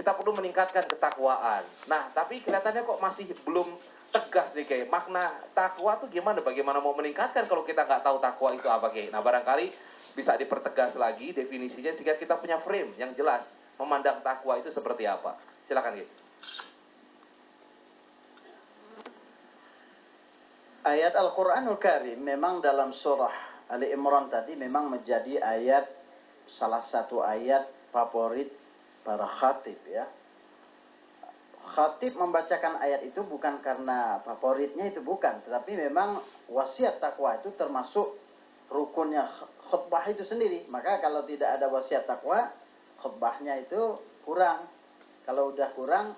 kita perlu meningkatkan ketakwaan. Nah, tapi kelihatannya kok masih belum tegas nih kayak makna takwa tuh gimana? Bagaimana mau meningkatkan kalau kita nggak tahu takwa itu apa kayak? Nah, barangkali bisa dipertegas lagi definisinya sehingga kita punya frame yang jelas memandang takwa itu seperti apa. Silakan gitu. Ayat Al-Quranul Karim memang dalam surah Ali Imran tadi memang menjadi ayat, salah satu ayat favorit para khatib ya. Khatib membacakan ayat itu bukan karena favoritnya, itu bukan, tetapi memang wasiat takwa itu termasuk rukunnya khutbah itu sendiri. Maka kalau tidak ada wasiat takwa, khutbahnya itu kurang. Kalau udah kurang,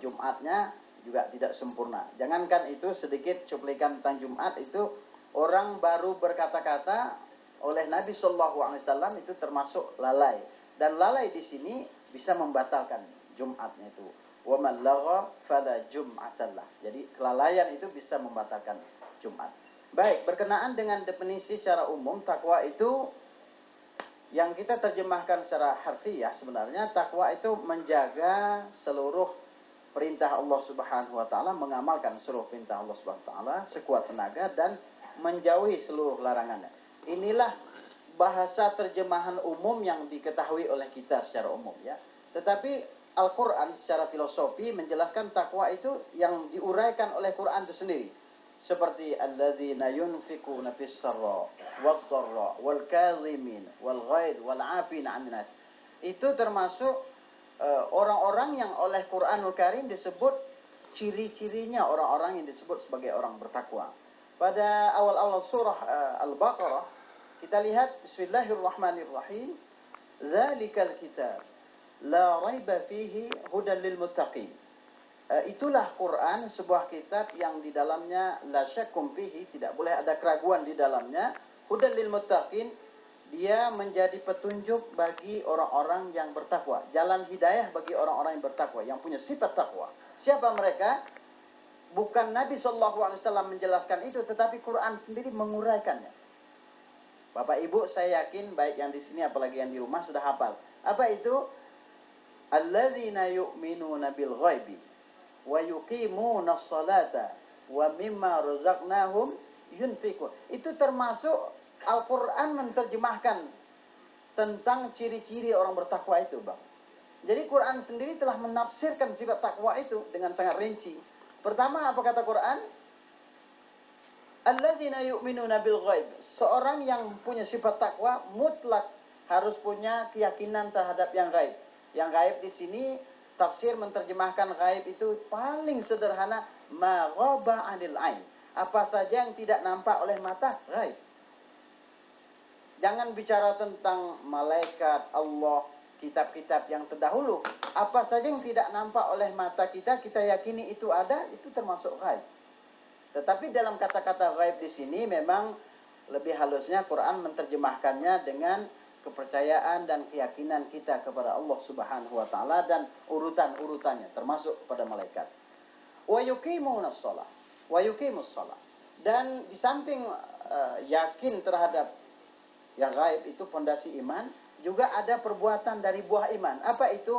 Jumatnya juga tidak sempurna. Jangankan itu, sedikit cuplikan tentang Jumat itu, orang baru berkata-kata oleh Nabi SAW itu termasuk lalai. Dan lalai di sini bisa membatalkan Jumatnya itu. Wa man lagha fala jum'atallah. Jadi kelalaian itu bisa membatalkan Jumat. Baik, berkenaan dengan definisi secara umum, takwa itu yang kita terjemahkan secara harfiah, sebenarnya takwa itu menjaga seluruh perintah Allah Subhanahu wa taala, mengamalkan seluruh perintah Allah Subhanahu wa taala sekuat tenaga dan menjauhi seluruh larangannya. Inilah bahasa terjemahan umum yang diketahui oleh kita secara umum ya. Tetapi Al-Qur'an secara filosofi menjelaskan takwa itu yang diuraikan oleh Quran itu sendiri. Seperti alladzina yunfikuna fis sarra wad dharra wal kadhimin wal ghaid wal 'afina 'anil nas. Itu termasuk orang-orang yang oleh Quranul Karim disebut ciri-cirinya orang-orang yang disebut sebagai orang bertakwa. Pada awal-awal surah Al-Baqarah kita lihat Bismillahirrahmanirrahim, Zalikal kitab la raiba fihi hudan lil muttaqin. Itulah Quran, sebuah kitab yang di dalamnya la syakkum fihi, tidak boleh ada keraguan di dalamnya, hudan lil muttaqin, dia menjadi petunjuk bagi orang-orang yang bertakwa, jalan hidayah bagi orang-orang yang bertakwa, yang punya sifat takwa. Siapa mereka? Bukan Nabi SAW menjelaskan itu, tetapi Quran sendiri menguraikannya. Bapak Ibu, saya yakin baik yang di sini apalagi yang di rumah sudah hafal. Apa itu? Alladzina yu'minuna bil ghaibi wa yuqimuna as-salata wa mimma razaqnahum yunfiqun. Itu termasuk Al-Quran menerjemahkan tentang ciri-ciri orang bertakwa itu, Bang. Jadi Quran sendiri telah menafsirkan sifat takwa itu dengan sangat rinci. Pertama, apa kata Quran? Alladzina yu'minuna bil ghaib. Seorang yang punya sifat takwa mutlak harus punya keyakinan terhadap yang gaib. Yang gaib di sini tafsir menerjemahkan gaib itu paling sederhana, ma ghaba 'anil 'ain. Apa saja yang tidak nampak oleh mata, gaib. Jangan bicara tentang malaikat, Allah, kitab-kitab yang terdahulu. Apa saja yang tidak nampak oleh mata kita, kita yakini itu ada, itu termasuk gaib. Tetapi dalam kata-kata gaib di sini memang lebih halusnya Quran menerjemahkannya dengan kepercayaan dan keyakinan kita kepada Allah Subhanahu wa taala dan urutan-urutannya termasuk pada malaikat. Wa yuqimunas shalah, wa yuqimus shalah. Dan di samping yakin terhadap yang gaib itu fondasi iman, juga ada perbuatan dari buah iman. Apa itu?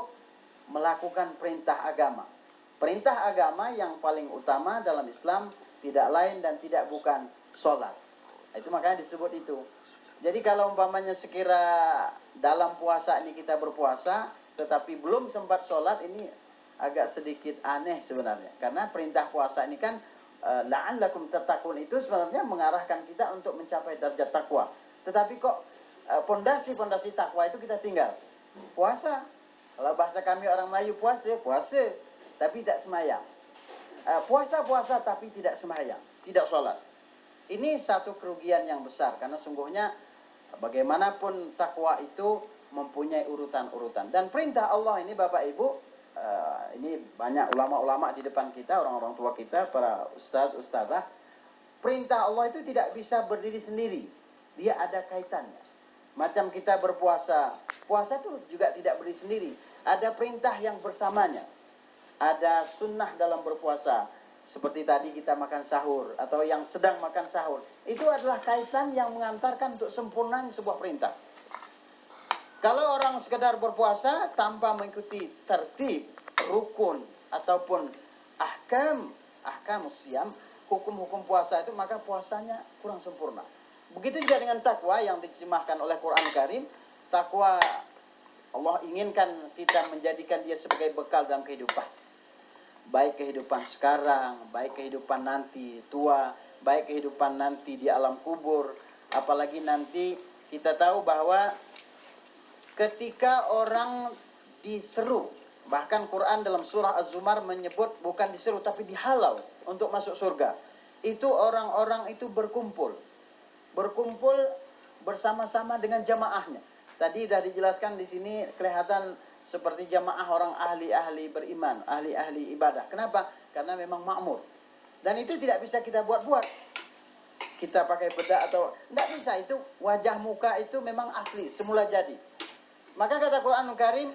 Melakukan perintah agama. Perintah agama yang paling utama dalam Islam tidak lain dan tidak bukan sholat. Itu makanya disebut itu. Jadi kalau umpamanya sekira dalam puasa ini kita berpuasa, tetapi belum sempat sholat, ini agak sedikit aneh sebenarnya. Karena perintah puasa ini kan la'allakum tattaqun, itu sebenarnya mengarahkan kita untuk mencapai derajat takwa. Tetapi kok pondasi-pondasi takwa itu kita tinggal. Puasa, kalau bahasa kami orang Melayu, puasa, tapi tidak semayang. Puasa tapi tidak semayang, tidak sholat. Ini satu kerugian yang besar, karena sungguhnya bagaimanapun takwa itu mempunyai urutan-urutan. Dan perintah Allah ini Bapak Ibu, ini banyak ulama-ulama di depan kita, orang-orang tua kita, para ustaz-ustazah. Perintah Allah itu tidak bisa berdiri sendiri. Dia ada kaitannya. Macam kita berpuasa, puasa itu juga tidak berdiri sendiri. Ada perintah yang bersamanya. Ada sunnah dalam berpuasa. Seperti tadi kita makan sahur, atau yang sedang makan sahur. Itu adalah kaitan yang mengantarkan untuk sempurnanya sebuah perintah. Kalau orang sekedar berpuasa tanpa mengikuti tertib, rukun ataupun ahkam siam, hukum-hukum puasa itu, maka puasanya kurang sempurna. Begitu juga dengan takwa yang diterjemahkan oleh Quran Karim. Takwa Allah inginkan kita menjadikan dia sebagai bekal dalam kehidupan. Baik kehidupan sekarang, baik kehidupan nanti tua, baik kehidupan nanti di alam kubur. Apalagi nanti kita tahu bahwa ketika orang diseru, bahkan Quran dalam surah Az-Zumar menyebut bukan diseru tapi dihalau untuk masuk surga. Itu orang-orang itu berkumpul bersama-sama dengan jamaahnya. Tadi sudah dijelaskan di sini kelihatan seperti jamaah orang ahli-ahli beriman, ahli-ahli ibadah. Kenapa? Karena memang makmur. Dan itu tidak bisa kita buat-buat. Kita pakai bedak atau tidak bisa, itu wajah muka itu memang asli, semula jadi. Maka kata Quran Karim,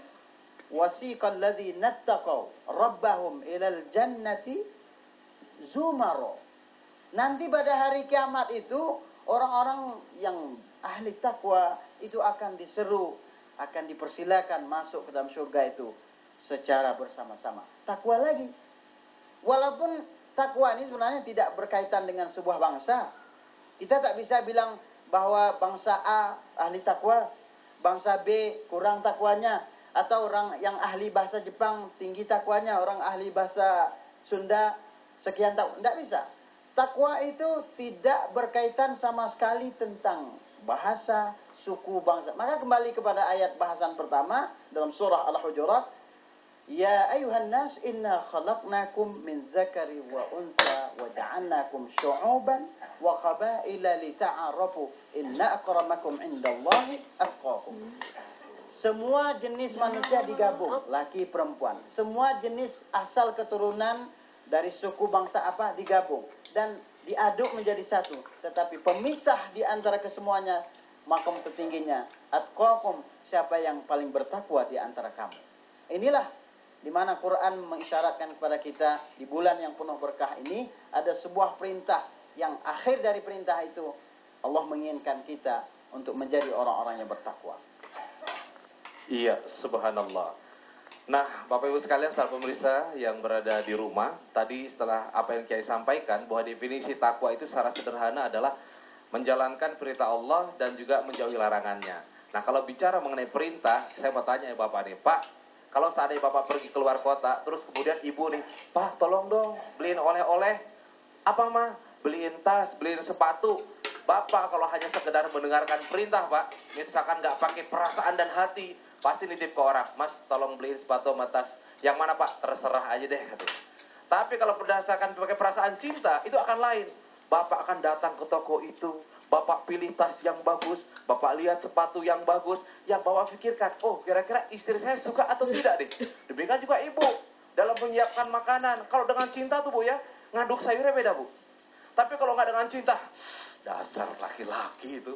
wasiqal ladzina taqaw rabbahum ilal jannati zumaro. Nanti pada hari kiamat itu orang-orang yang ahli takwa itu akan diseru, akan dipersilakan masuk ke dalam surga itu secara bersama-sama. Takwa lagi. Walaupun takwa ini sebenarnya tidak berkaitan dengan sebuah bangsa. Kita tak bisa bilang bahwa bangsa A ahli takwa, bangsa B kurang takwanya, atau orang yang ahli bahasa Jepang tinggi takwanya, orang ahli bahasa Sunda sekian takwa. Tidak bisa. Takwa itu tidak berkaitan sama sekali tentang bahasa, suku, bangsa. Maka kembali kepada ayat bahasan pertama dalam surah Al-Hujurat, ya ayuhan nas inna khalaqnakum min zakari wa unsa wa ja'alnakum syu'uban wa qabaila lita'arafu inna akramakum indallahi atqakum. Semua jenis manusia digabung, laki perempuan. Semua jenis asal keturunan dari suku bangsa apa digabung dan diaduk menjadi satu. Tetapi pemisah di antara kesemuanya, makom tertingginya atqakum, siapa yang paling bertakwa di antara kamu. Inilah di mana Quran mengisyaratkan kepada kita di bulan yang penuh berkah ini ada sebuah perintah yang akhir dari perintah itu Allah menginginkan kita untuk menjadi orang-orang yang bertakwa. Iya, subhanallah. Nah, Bapak Ibu sekalian, saudara pemirsa yang berada di rumah, tadi setelah apa yang Kiai sampaikan bahwa definisi takwa itu secara sederhana adalah menjalankan perintah Allah dan juga menjauhi larangannya. Nah, kalau bicara mengenai perintah, saya mau tanya ya Bapak nih, Pak, kalau seandainya Bapak pergi keluar kota, terus kemudian Ibu nih, Pak tolong dong beliin oleh-oleh, apa mah? Beliin tas, beliin sepatu. Bapak kalau hanya sekedar mendengarkan perintah Pak, misalkan nggak pakai perasaan dan hati, pasti nitip ke orang, Mas tolong beliin sepatu sama tas. Yang mana Pak? Terserah aja deh katanya. Tapi kalau berdasarkan pakai perasaan cinta, itu akan lain. Bapak akan datang ke toko itu, Bapak pilih tas yang bagus, Bapak lihat sepatu yang bagus, yang Bapak pikirkan, oh kira-kira istri saya suka atau tidak deh. Demikian juga ibu, dalam menyiapkan makanan. Kalau dengan cinta tuh Bu ya, ngaduk sayurnya beda Bu. Tapi kalau nggak dengan cinta, dasar laki-laki itu.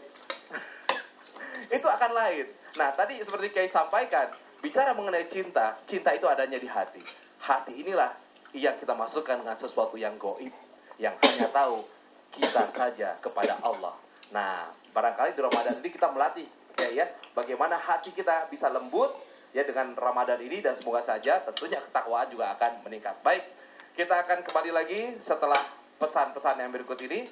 Itu akan lain. Nah tadi seperti Kiai sampaikan, bicara mengenai cinta, cinta itu adanya di hati. Hati inilah yang kita masukkan dengan sesuatu yang gaib, yang hanya tahu kita saja kepada Allah. Nah, barangkali di Ramadan ini kita melatih ya, bagaimana hati kita bisa lembut ya dengan Ramadan ini, dan semoga saja tentunya ketakwaan juga akan meningkat. Baik, kita akan kembali lagi setelah pesan-pesan yang berikut ini.